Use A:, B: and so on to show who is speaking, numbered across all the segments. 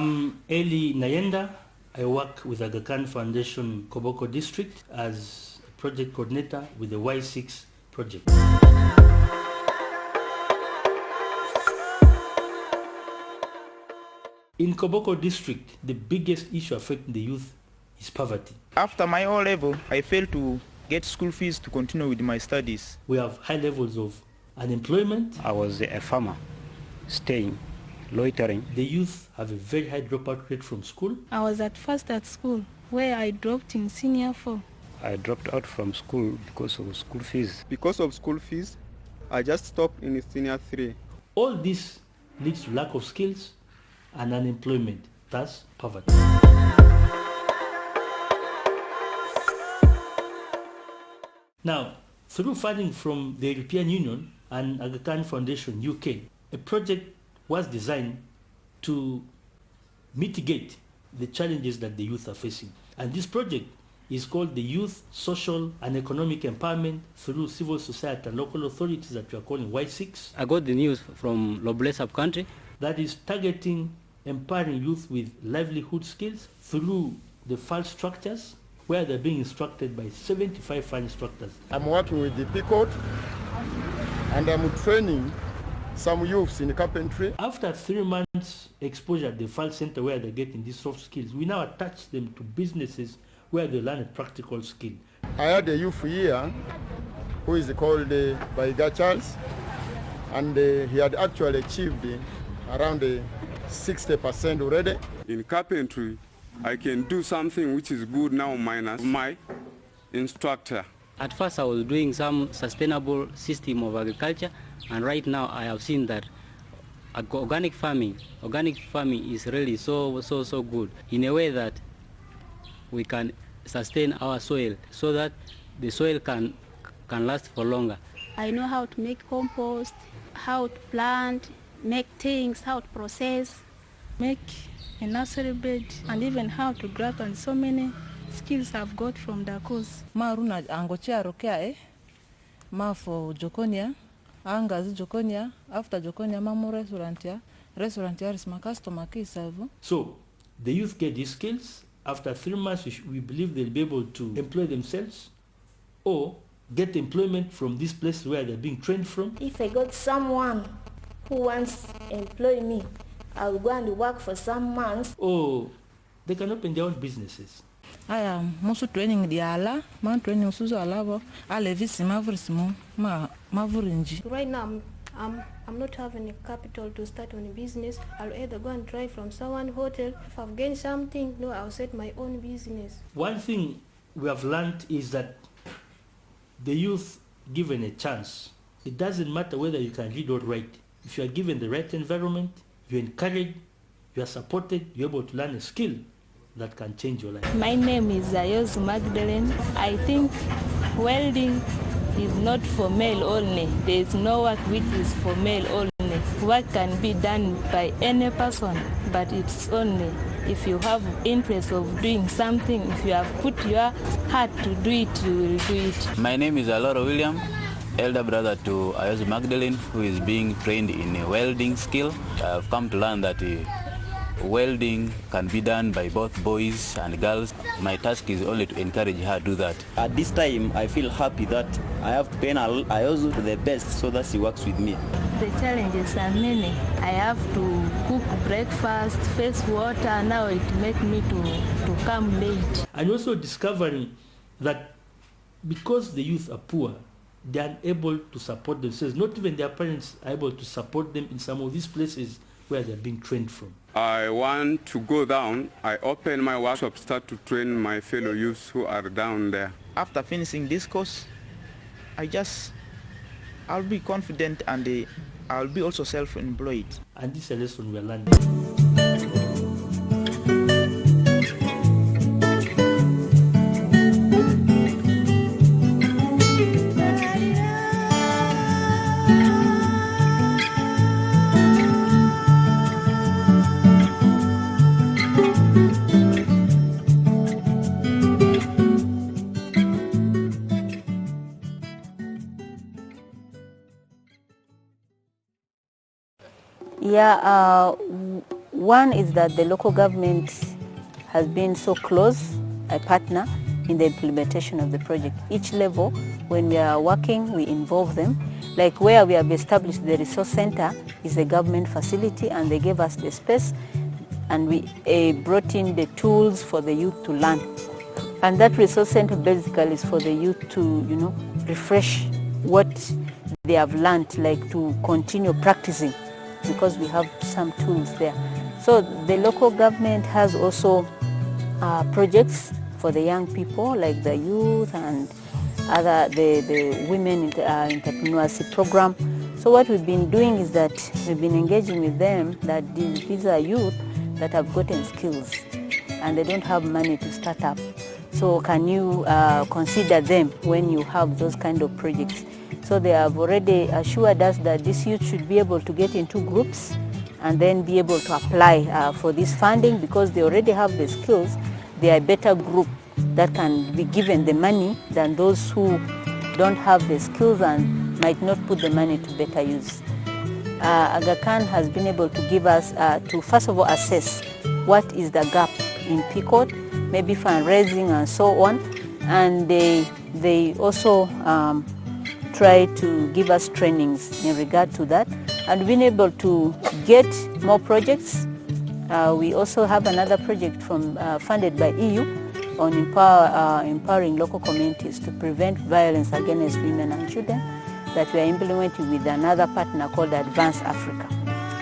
A: I'm Eli Nayenda. I work with Aga Khan Foundation Koboko District as a project coordinator with the Y6 project. In Koboko District, the biggest issue affecting the youth is poverty.
B: After my O-level, I failed to get school fees to continue with my studies.
A: We have high levels of unemployment.
C: I was a farmer, staying, loitering.
A: The youth have a very high dropout rate from school.
D: I was at first at school, where I dropped in senior 4.
C: I dropped out from school because of school fees.
E: Because of school fees, I just stopped in senior 3.
A: All this leads to lack of skills and unemployment, thus poverty. Now, through funding from the European Union and Aga Khan Foundation UK, a project was designed to mitigate the challenges that the youth are facing. And this project is called the Youth Social and Economic Empowerment through Civil Society and Local Authorities that we are calling Y6.
F: I got the news from Loble sub-country.
A: That is targeting empowering youth with livelihood skills through the FAL structures, where they're being instructed by 75 FAL instructors.
E: I'm working with the P-Code and I'm training some youths in carpentry.
A: After 3 months exposure at the FAL center where they're getting these soft skills, we now attach them to businesses where they learn a practical skill.
E: I had a youth here who is called Baiga Charles, and he had actually achieved around 60% already.
G: In carpentry, I can do something which is good now minus my instructor.
F: At first I was doing some sustainable system of agriculture, and right now I have seen that organic farming is really so good in a way that we can sustain our soil so that the soil can last for longer.
D: I know how to make compost, how to plant, make things, how to process, make a nursery bed, and even how to graft, and so many skills I've got from the course.
H: Maruna angochea rokea ma for Jokonia, angazi Jokonia, after Jokonia mamu restaurantia is my customer key servo.
A: So the youth get these skills. After 3 months, we believe they'll be able to employ themselves or get employment from this place where they're being trained from.
I: If I got someone who wants to employ me, I'll go and work for some months.
A: Or they can open their own businesses.
H: I am musu training the ala, man training suzo alabo, alevisi mavurinji.
I: Right now, I'm not having a capital to start on a business. I'll either go and try from someone hotel. If I've gained something, no, I'll set my own business.
A: One thing we have learned is that the youth given a chance, it doesn't matter whether you can read or write. If you are given the right environment, you're encouraged, you are supported, you're able to learn a skill that can change your life.
D: My name is Ayos Magdalene. I think welding is not for male only. There is no work which is for male only. Work can be done by any person, but it's only if you have interest of doing something, if you have put your heart to do it, you will do it.
J: My name is Aloro William, elder brother to Ayos Magdalene, who is being trained in a welding skill. I've come to learn that welding can be done by both boys and girls. My task is only to encourage her to do that.
K: At this time, I feel happy that I have to pay Ayozu the best so that she works with me.
D: The challenges are many. I have to cook breakfast, fetch water. Now it makes me to come late.
A: And also discovering that because the youth are poor, they are unable to support themselves. Not even their parents are able to support them in some of these places where they're being trained from.
G: I want to go down. I open my workshop, start to train my fellow youths who are down there.
B: After finishing this course, I'll be confident and I'll be also self-employed.
A: And this is a lesson we're learning.
L: One is that the local government has been so close, a partner in the implementation of the project. Each level, when we are working, we involve them. Like where we have established the resource center is a government facility, and they gave us the space, and we brought in the tools for the youth to learn. And that resource center basically is for the youth to, refresh what they have learned, like to continue practicing, because we have some tools there. So the local government has also projects for the young people, like the youth and the women entrepreneurship program. So what we've been doing is that we've been engaging with them, that these are youth that have gotten skills and they don't have money to start up. So can you consider them when you have those kind of projects? So they have already assured us that this youth should be able to get into groups and then be able to apply for this funding, because they already have the skills. They are a better group that can be given the money than those who don't have the skills and might not put the money to better use. Aga Khan has been able to give us, to first of all assess what is the gap in PCOD, maybe fundraising and so on, and they also try to give us trainings in regard to that, and been able to get more projects. We also have another project funded by EU on empowering local communities to prevent violence against women and children, that we are implementing with another partner called Advance Africa.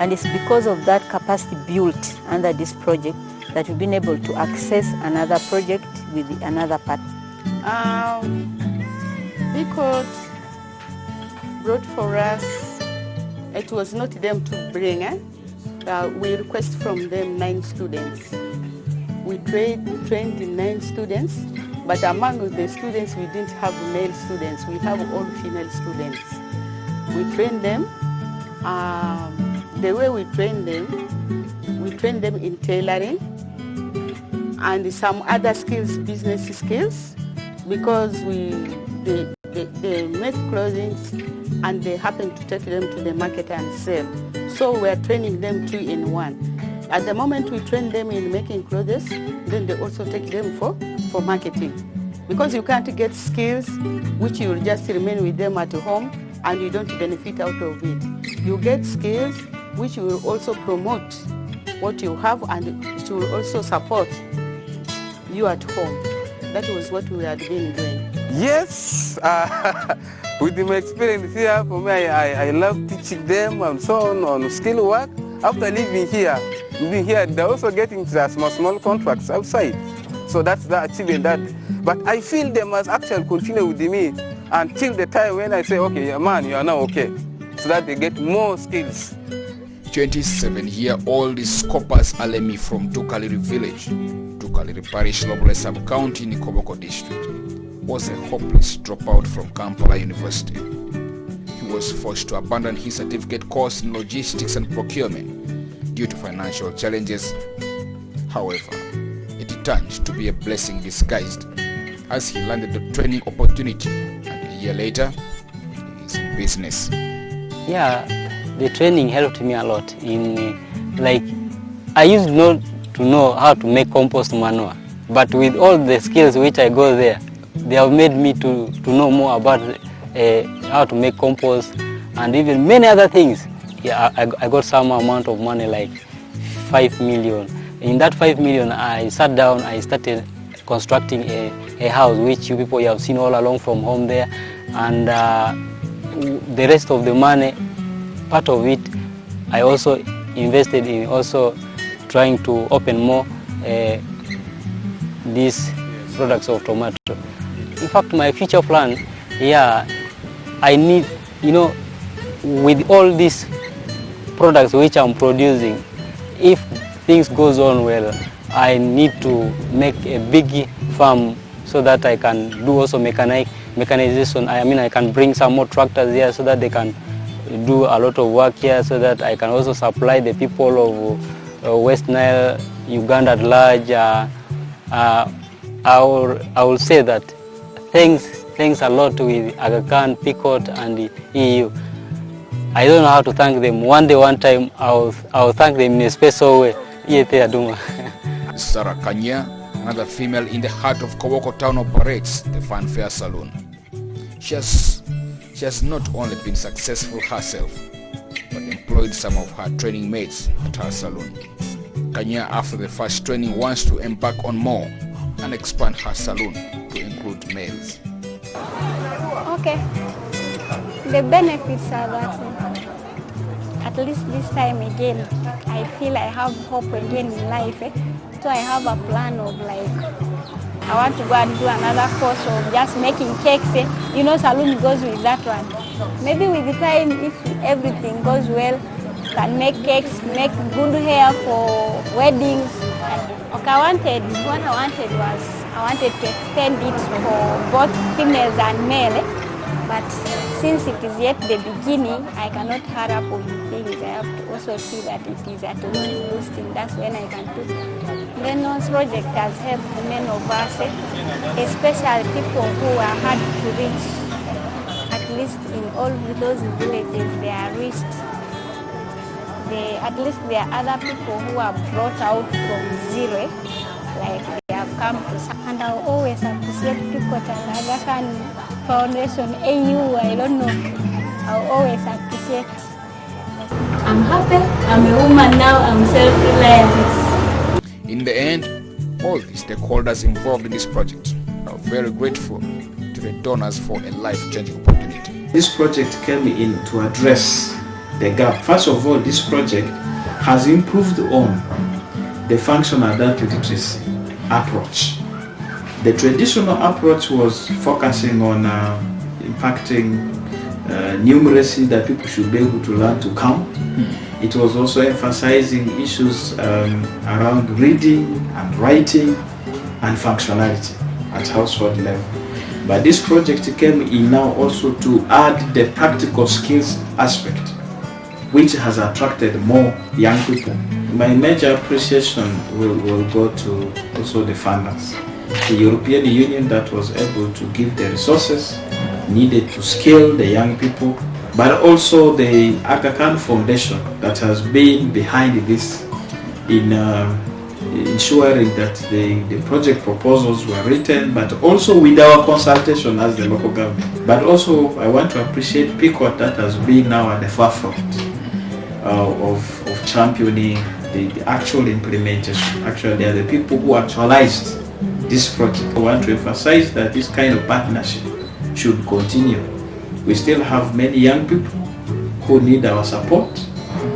L: And it's because of that capacity built under this project that we've been able to access another project with another partner.
M: Because brought for us, it was not them to bring, we request from them 9 students. We trained 9 students, but among the students we didn't have male students, we have all female students. We trained them, the way we train them in tailoring and some other skills, business skills, because they make clothing and they happen to take them to the market and sell. So we are training them 2 in 1. At the moment we train them in making clothes, then they also take them for marketing. Because you can't get skills which you will just remain with them at home and you don't benefit out of it. You get skills which will also promote what you have, and it will also support you at home. That was what we had been doing.
G: Yes, with my experience here, for me, I love teaching them and so on skill work. After living here, they're also getting small contracts outside. So that's the achievement that. But I feel they must actually continue with me until the time when I say, okay, man, you are now okay, so that they get more skills.
N: 27-year-old Scopas Alemi from Tukaliri village, Tukaliri Parish, Lobole Sub-County in Koboko District, was a hopeless dropout from Kampala University. He was forced to abandon his certificate course in logistics and procurement due to financial challenges. However, it turned to be a blessing disguised as he landed a training opportunity, and a year later, he is in business.
F: Yeah, the training helped me a lot. I used not to know how to make compost manure, but with all the skills which I got there, they have made me to know more about how to make compost and even many other things. Yeah, I got some amount of money, like 5 million. In that 5 million, I sat down, I started constructing a house, which you people have seen all along from home there. And the rest of the money, part of it, I also invested in also trying to open more these products of tomato. In fact, my future plan, I need, with all these products which I'm producing, if things goes on well, I need to make a big farm so that I can do also mechanization. I can bring some more tractors here so that they can do a lot of work here, so that I can also supply the people of West Nile, Uganda at large. I will say that thanks a lot with Aga Khan, PCOD and the EU. I don't know how to thank them. One time, I'll thank them in a special way.
N: Sarah Kanya, another female in the heart of Koboko town, operates the Fanfare Saloon. She has not only been successful herself, but employed some of her training mates at her saloon. Kanya, after the first training, wants to embark on more and expand her saloon to include males.
O: Okay. The benefits are that at least this time again, I feel I have hope again in life. So I have a plan of like, I want to go and do another course of just making cakes. You know, saloon goes with that one. Maybe with the time, if everything goes well, can make cakes, make good hair for weddings. Okay, what I wanted was, I wanted to extend it for both females and male. But since it is yet the beginning, I cannot hurry up with things. I have to also see that it is at least boosting. That's when I can do it. Then this project has helped many of us, especially people who are hard to reach. At least in all those villages, they are reached. At least there are other people who are brought out from zero, like they have come to. And I always appreciate people at Aga Khan Foundation, AU, I don't know. I always appreciate. I'm happy. I'm a woman now. I'm self-reliant.
N: In the end, all the stakeholders involved in this project are very grateful to the donors for a life-changing opportunity.
P: This project came in to address the gap. First of all, this project has improved on the functional adult literacy approach. The traditional approach was focusing on impacting numeracy, that people should be able to learn to count. It was also emphasizing issues around reading and writing and functionality at household level. But this project came in now also to add the practical skills aspect, which has attracted more young people. My major appreciation will go to also the funders. The European Union that was able to give the resources needed to scale the young people, but also the Aga Khan Foundation that has been behind this in ensuring that the project proposals were written, but also with our consultation as the local government. But also I want to appreciate PICOT that has been now at the forefront of championing the actual implementation. Actually, they are the people who actualized this project. I want to emphasize that this kind of partnership should continue. We still have many young people who need our support,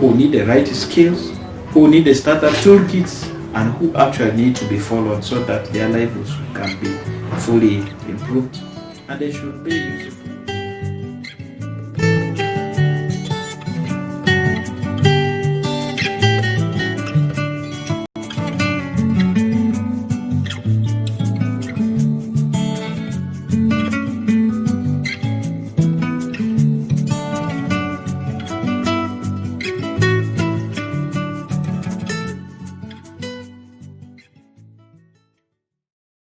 P: who need the right skills, who need the startup toolkits, and who actually need to be followed so that their lives can be fully improved, and they should be useful.